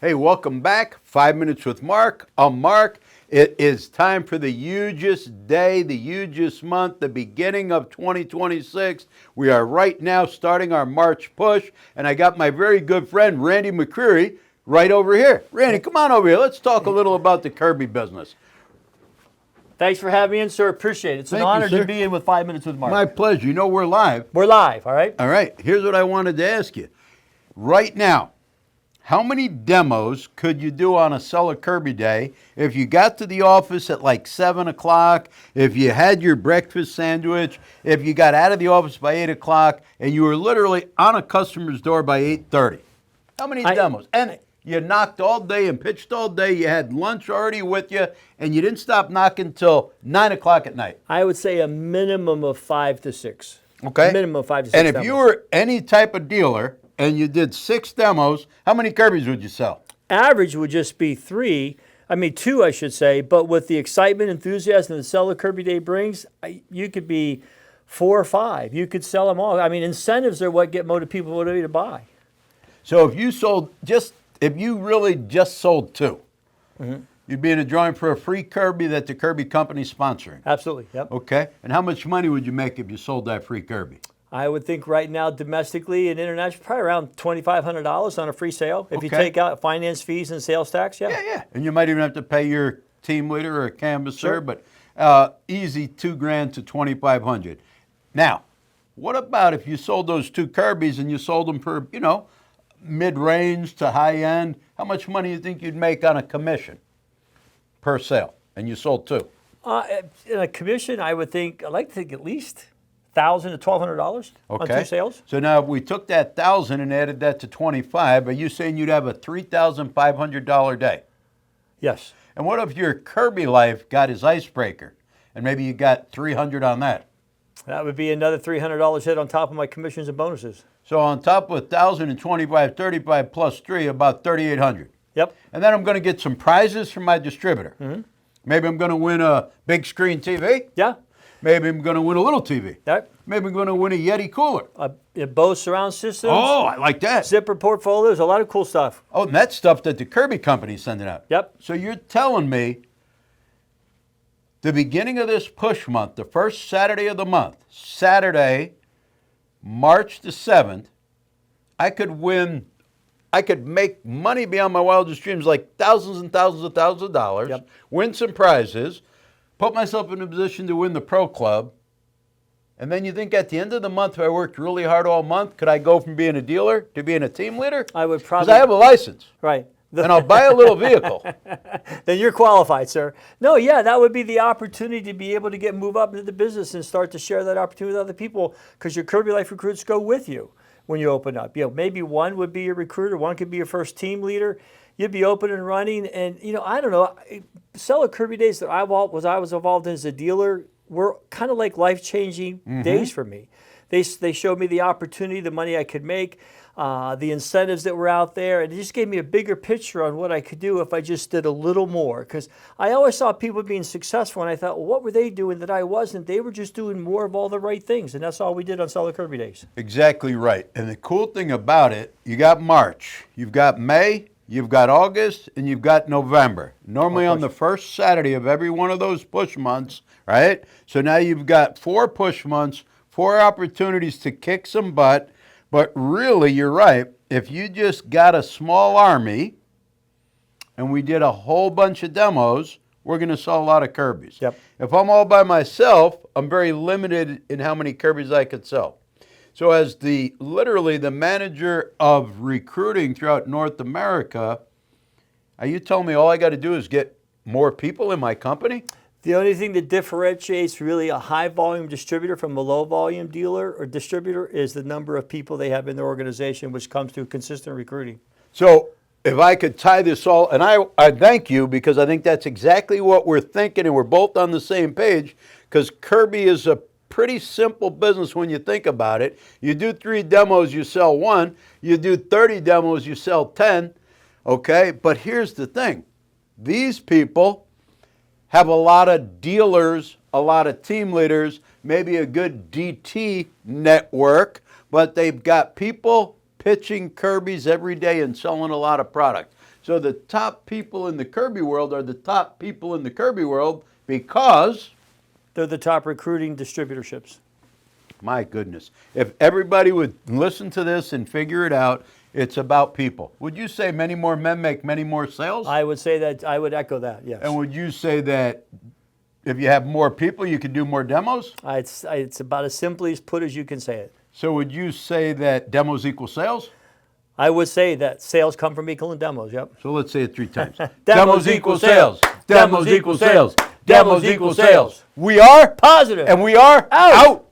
Hey, welcome back. 5 Minutes with Mark. I'm Mark. It is time for the hugest day, the hugest month, the beginning of 2026. We are right now starting our March push, and I got my very good friend Randy McCreary right over here. Randy, come on over here. Let's talk a little about the Kirby business. Thanks for having me in, sir. Appreciate it. It's an honor to be in with 5 Minutes with Mark. My pleasure. You know we're live. We're live, all right? All right. Here's what I wanted to ask you. Right now, how many demos could you do on a Sell-A-Kirby day if you got to the office at like 7 o'clock, if you had your breakfast sandwich, if you got out of the office by 8 o'clock, and you were literally on a customer's door by 8:30? How many demos? And you knocked all day and pitched all day, you had lunch already with you, and you didn't stop knocking till 9 o'clock at night. I would say a minimum of 5 to 6. Okay. Minimum of 5 to 6 And if demos. you were any type of dealer and you did 6 demos, how many Kirbys would you sell? Average would just be 2 I should say, but with the excitement, enthusiasm that Sell-A-Kirby Day brings, you could be 4 or 5. You could sell them all. I mean, incentives are what get people motivated to buy. So if you really just sold 2, you'd be in a drawing for a free Kirby that the Kirby company's sponsoring. Absolutely, yep. Okay. And how much money would you make if you sold that free Kirby? I would think right now domestically and internationally, probably around $2,500 on a free sale. If you take out finance fees and sales tax, Yeah. And you might even have to pay your team leader or a canvasser, but easy $2,000 to $2,500. Now, what about if you sold those 2 Kirbys and you sold them for, mid-range to high-end? How much money do you think you'd make on a commission per sale? And you sold 2. In a commission, I'd like to think at least $1,000 to $1,200 on 2 sales. So now if we took that 1,000 and added that to 25, are you saying you'd have a $3,500 day? Yes. And what if your Kirby life got his icebreaker and maybe you got 300 on that? That would be another $300 hit on top of my commissions and bonuses. So on top of 1,000 and 25, 35 plus 3, about 3,800. Yep. And then I'm going to get some prizes from my distributor. Maybe I'm going to win a big screen TV. Yeah. Maybe I'm going to win a little TV. Yep. Maybe I'm going to win a Yeti cooler. A Bose surround systems. Oh, I like that. Zipper portfolios, a lot of cool stuff. Oh, and that's stuff that the Kirby company's sending out. Yep. So you're telling me the beginning of this push month, the first Saturday of the month, Saturday, March the 7th, I could make money beyond my wildest dreams, like thousands and thousands of dollars, win some prizes, put myself in a position to win the pro club, and then you think at the end of the month, if I worked really hard all month, could I go from being a dealer to being a team leader? I would probably. Because I have a license. Right. And I'll buy a little vehicle. Then you're qualified, sir. No, yeah, that would be the opportunity to be able to move up into the business and start to share that opportunity with other people, because your Kirby Life recruits go with you when you open up. Maybe one would be your recruiter, one could be your first team leader. You'd be open and running, and I don't know. Sell-A-Kirby days that I was involved in as a dealer were kind of like life-changing days for me. They showed me the opportunity, the money I could make, the incentives that were out there, and it just gave me a bigger picture on what I could do if I just did a little more. Because I always saw people being successful, and I thought, well, what were they doing that I wasn't? They were just doing more of all the right things, and that's all we did on Sell-A-Kirby days. Exactly right. And the cool thing about it, you got March, you've got May, you've got August, and you've got November. Normally on the first Saturday of every one of those push months, right? So now you've got 4 push months, 4 opportunities to kick some butt. But really, you're right. If you just got a small army and we did a whole bunch of demos, we're going to sell a lot of Kirbys. Yep. If I'm all by myself, I'm very limited in how many Kirbys I could sell. So as literally the manager of recruiting throughout North America, are you telling me all I got to do is get more people in my company? The only thing that differentiates really a high volume distributor from a low volume dealer or distributor is the number of people they have in their organization, which comes through consistent recruiting. So if I could tie this all, and I thank you, because I think that's exactly what we're thinking, and we're both on the same page, because Kirby is a pretty simple business when you think about it. You do 3 demos, you sell 1. You do 30 demos, you sell 10. Okay, but here's the thing. These people have a lot of dealers, a lot of team leaders, maybe a good DT network, but they've got people pitching Kirbys every day and selling a lot of product. So the top people in the Kirby world are the top people in the Kirby world because, They're the top recruiting distributorships. my goodness, if everybody would listen to this and figure it out, it's about people. Would you say many more men make many more sales? I would say that, I would echo that, yes. And would you say that if you have more people, you could do more demos? It's about as simply as put as you can say it. So would you say that demos equal sales? I would say that sales come from equaling demos, yep. So let's say it 3 times. Demos equal sales. Demos equal sales. Demos equal sales. We are Positive. and we are Out. out.